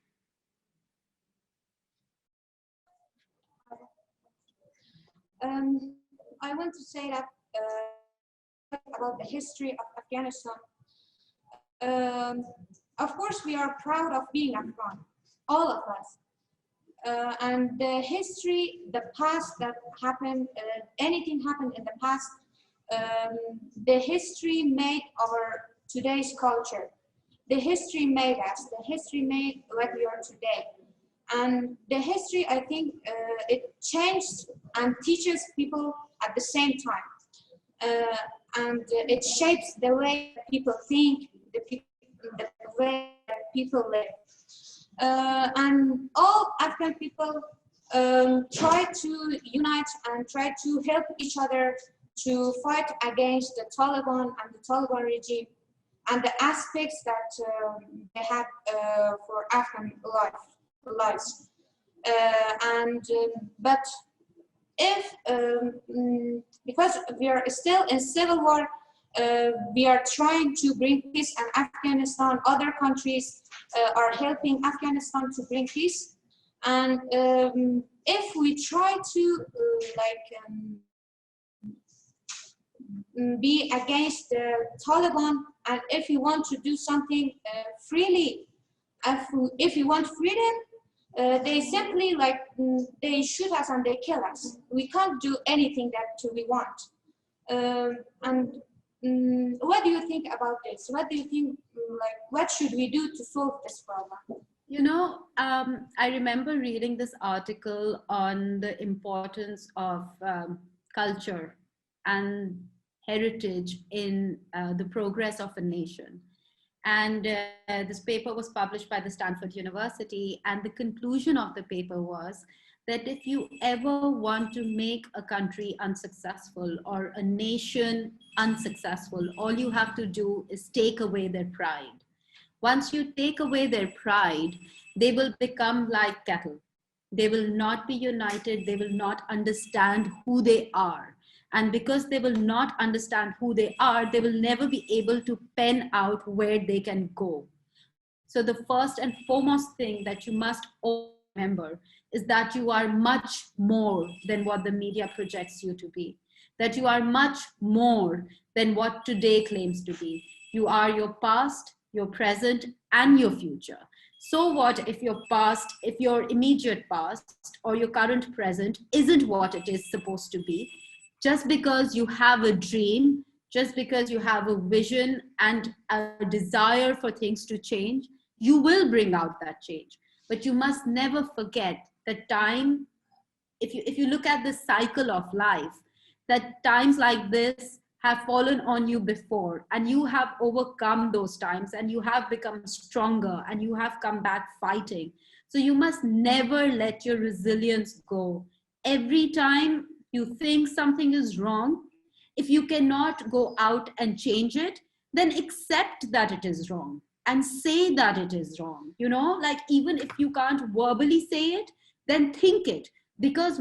I want to say that about the history of Afghanistan. Of course, we are proud of being Afghan, all of us. And the history, the past that happened, anything happened in the past, the history made our today's culture. The history made us, the history made what we are today. And the history, I think, it changed and teaches people at the same time. And it shapes the way people think, the way people live. And all Afghan people try to unite and try to help each other to fight against the Taliban and the Taliban regime and the aspects that they have for Afghan lives. But if, because we are still in civil war, we are trying to bring peace, and Afghanistan, other countries are helping Afghanistan to bring peace. And if we try to be against the Taliban, and if you want to do something freely, if you want freedom, they simply they shoot us and they kill us. We can't do anything that we want. What do you think about this? What do you think, what should we do to solve this problem? You know, I remember reading this article on the importance of culture and heritage in the progress of a nation. And this paper was published by the Stanford University. And the conclusion of the paper was that if you ever want to make a country unsuccessful or a nation unsuccessful, all you have to do is take away their pride. Once you take away their pride, they will become like cattle. They will not be united. They will not understand who they are. And because they will not understand who they are, they will never be able to pen out where they can go. So the first and foremost thing that you must always remember is that you are much more than what the media projects you to be, that you are much more than what today claims to be. You are your past, your present, and your future. So what if your past, if your immediate past or your current present isn't what it is supposed to be? Just because you have a dream, just because you have a vision and a desire for things to change, you will bring out that change. But you must never forget that time, if you look at the cycle of life, that times like this have fallen on you before, and you have overcome those times, and you have become stronger, and you have come back fighting. So you must never let your resilience go. Every time you think something is wrong, if you cannot go out and change it, then accept that it is wrong and say that it is wrong. You know, like even if you can't verbally say it, then think it, because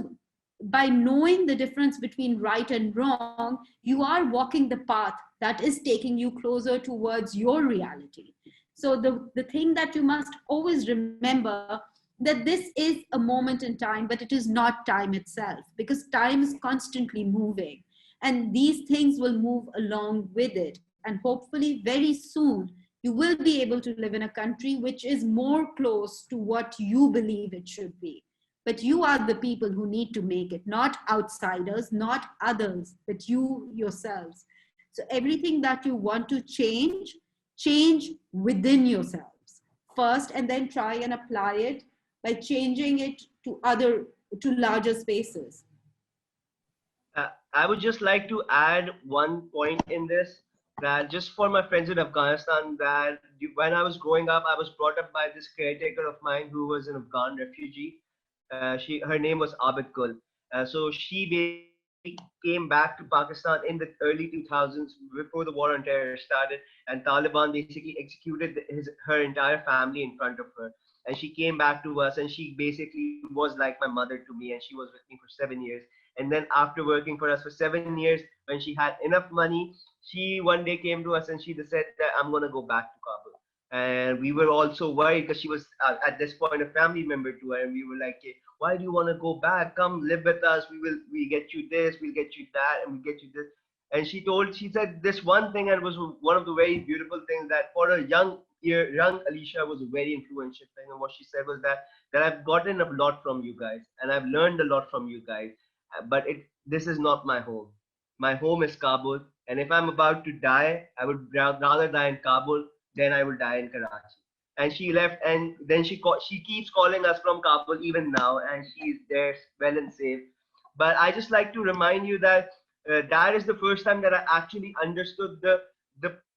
by knowing the difference between right and wrong, you are walking the path that is taking you closer towards your reality. So the thing that you must always remember, that this is a moment in time, but it is not time itself, because time is constantly moving, and these things will move along with it. And hopefully very soon you will be able to live in a country which is more close to what you believe it should be. But you are the people who need to make it, not outsiders, not others, but you yourselves. So everything that you want to change, change within yourselves first, and then try and apply it by changing it to larger spaces. I would just like to add one point in this, that just for my friends in Afghanistan, that when I was growing up, I was brought up by this caretaker of mine who was an Afghan refugee. Her name was Abid Gul. So she basically came back to Pakistan in the early 2000s before the war on terror started, and Taliban basically executed her entire family in front of her. And she came back to us, and she basically was like my mother to me, and she was with me for 7 years. And then after working for us for 7 years, when she had enough money, she one day came to us and she just said that I'm gonna go back to Kabul. And we were also worried because she was at this point a family member to her, and we were like, "Hey, why do you want to go back? Come live with us. We get you this, we'll get you that, and we get you this." And she said this one thing, and it was one of the very beautiful things, that for a young Alicia was a very influential thing. And what she said was that I've gotten a lot from you guys, and I've learned a lot from you guys, but this is not my home. My home is Kabul, and if I'm about to die, I would rather die in Kabul than I will die in Karachi. And she left, and then she keeps calling us from Kabul even now, and she's there well and safe. But I just like to remind you that that is the first time that I actually understood the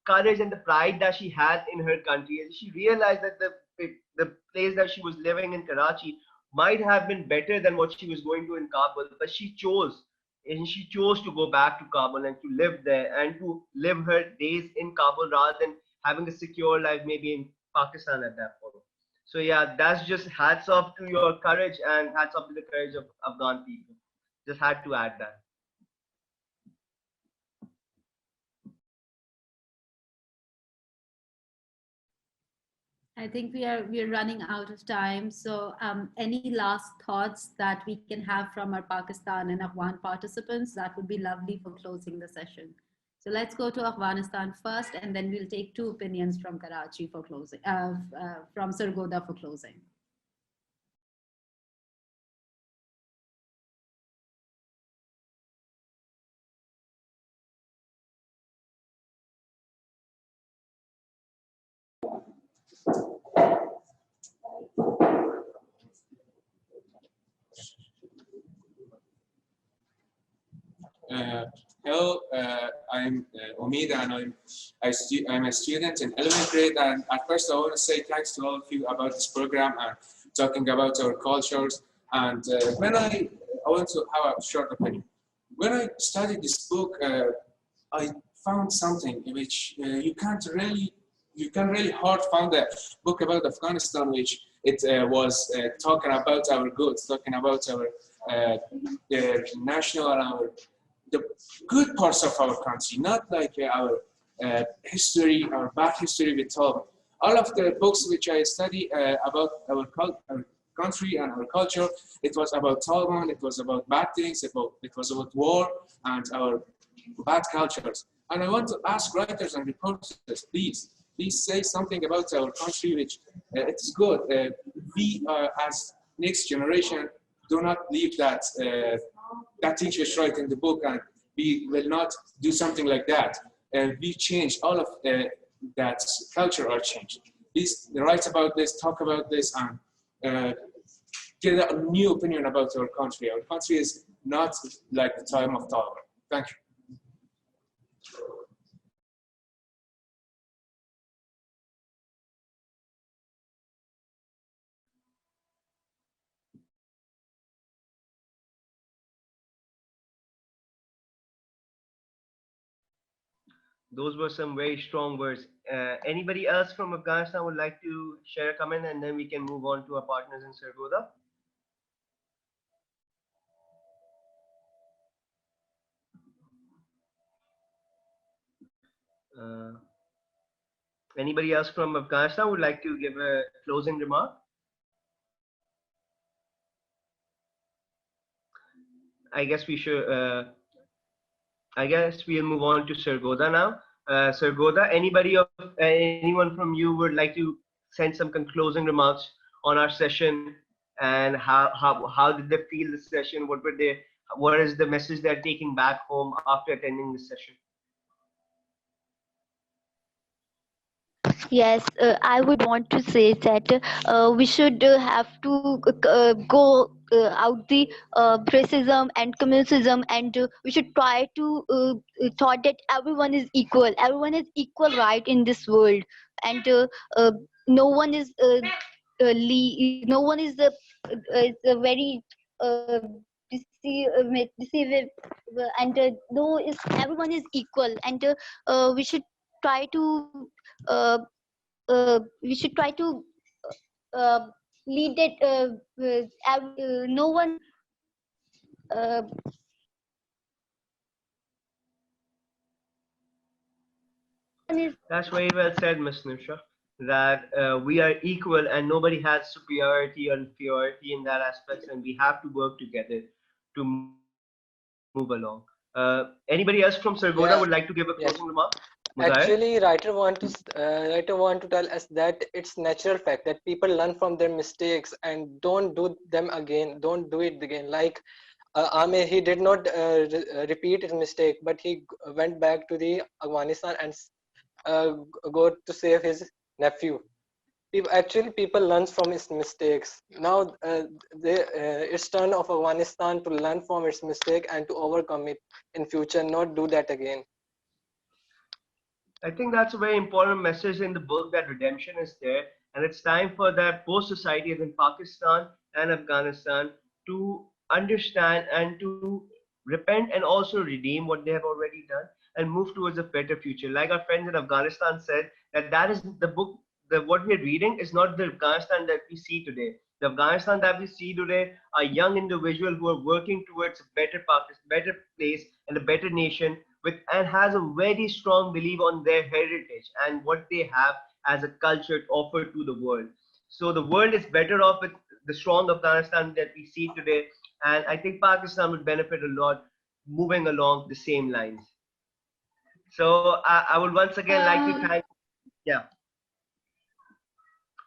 courage and the pride that she had in her country, and she realized that the place that she was living in, Karachi, might have been better than what she was going to in Kabul, but she chose to go back to Kabul and to live there and to live her days in Kabul rather than having a secure life maybe in Pakistan at that point. So yeah, that's just hats off to your courage and hats off to the courage of Afghan people. Just had to add that. I think we are running out of time. So, any last thoughts that we can have from our Pakistan and Afghan participants? That would be lovely for closing the session. So let's go to Afghanistan first, and then we'll take two opinions from Karachi for closing, from Sargodha for closing. Hello, I'm Omid, and I'm a student in 11th grade. And at first, I want to say thanks to all of you about this program and talking about our cultures. And I want to have a short opinion. When I studied this book, I found something which you can really hard find a book about Afghanistan, which it was talking about our goods, talking about our national and the good parts of our country, not like our history, our bad history with Taliban. All of the books which I study about our country and our culture, it was about Taliban, it was about bad things, it was about war and our bad cultures. And I want to ask writers and reporters, please say something about our country which it's good. We as next generation do not leave that things was right in the book, and we will not do something like that. We change all of that culture are changed. Please write about this, talk about this, and get a new opinion about our country. Our country is not like the time of Taliban. Thank you. Those were some very strong words. Anybody else from Afghanistan would like to share a comment, and then we can move on to our partners in Sargodha? Uh, Anybody else from Afghanistan would like to give a closing remark? I guess we should. I guess we'll move on to Sargodha now. Sargodha, anyone from you would like to send some closing remarks on our session, and how did they feel the session? What is the message they're taking back home after attending this session? Yes, I would want to say that we should have to go out the racism and communalism, and we should try to thought that everyone is equal. Everyone is equal right in this world, and no one is no one is a very deceive, and no is everyone is equal, and we should try to uh, we should try to uh, lead it. No one. Uh, That's very well said, Ms. Nusha, that we are equal and nobody has superiority or inferiority in that aspect, and we have to work together to move along. Anybody else from Sargodha would like to give a closing Yeah, remark? yes. Muzahir? Actually, writer want to tell us that it's natural fact that people learn from their mistakes and don't do them again. Don't do it again. Like Amir, he did not repeat his mistake, but he went back to the Afghanistan and go to save his nephew. People learn from its mistakes. Now it's turn of Afghanistan to learn from its mistake and to overcome it in future, not do that again. I think that's a very important message in the book, that redemption is there, and it's time for that both societies in Pakistan and Afghanistan to understand and to repent and also redeem what they have already done and move towards a better future. Like our friends in Afghanistan said, that is the book, the what we're reading is not the Afghanistan that we see today. The Afghanistan that we see today are young individuals who are working towards a better Pakistan, better place, and a better nation, with and has a very strong belief on their heritage and what they have as a culture to offer to the world. So the world is better off with the strong Afghanistan that we see today, and I think Pakistan would benefit a lot moving along the same lines. So I would once again like to thank, yeah,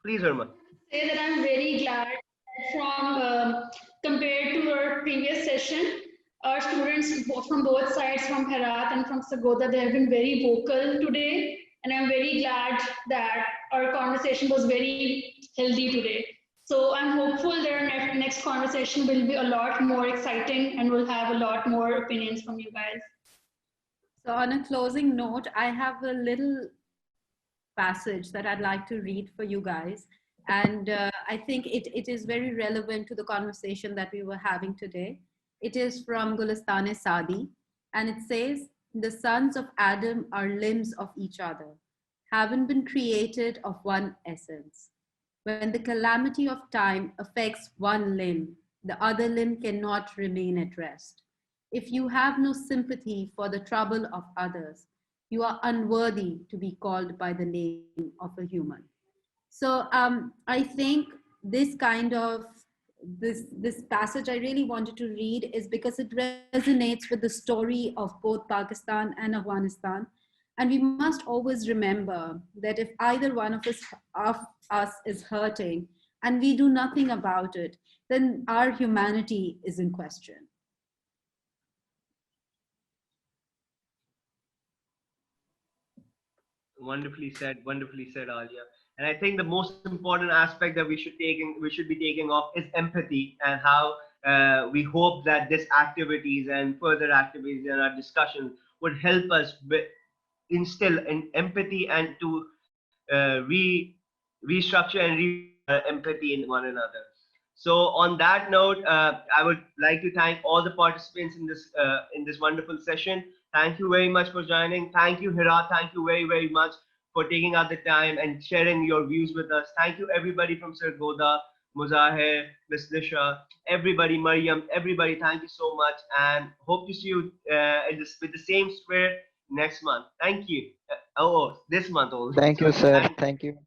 please, Irma. Say that I'm very glad that from compared to our previous session, our students from both sides, from Herat and from Sargodha, they have been very vocal today, and I'm very glad that our conversation was very healthy today. So I'm hopeful that our next conversation will be a lot more exciting and we'll have a lot more opinions from you guys. So on a closing note, I have a little passage that I'd like to read for you guys. And I think it is very relevant to the conversation that we were having today. It is from Gulistane Sadi, and it says, "The sons of Adam are limbs of each other, having been created of one essence. When the calamity of time affects one limb, the other limb cannot remain at rest. If you have no sympathy for the trouble of others, you are unworthy to be called by the name of a human." So I think this kind of this passage I really wanted to read is because it resonates with the story of both Pakistan and Afghanistan. And we must always remember that if either one of us is hurting and we do nothing about it, then our humanity is in question. Wonderfully said, Alia. And I think the most important aspect that we should be taking off is empathy, and how we hope that this activities and further activities in our discussion would help us instill in empathy and to restructure and empathy in one another. So on that note, I would like to thank all the participants in this wonderful session. Thank you very much for joining. Thank you, Hira. Thank you very much for taking out the time and sharing your views with us. Thank you, everybody from Sargodha, Muzahir, Miss Nisha, everybody, Mariam, everybody. Thank you so much, and hope to see you with the same spirit next month. Thank you. This month also. Thank you, Sorry. sir. Thank you.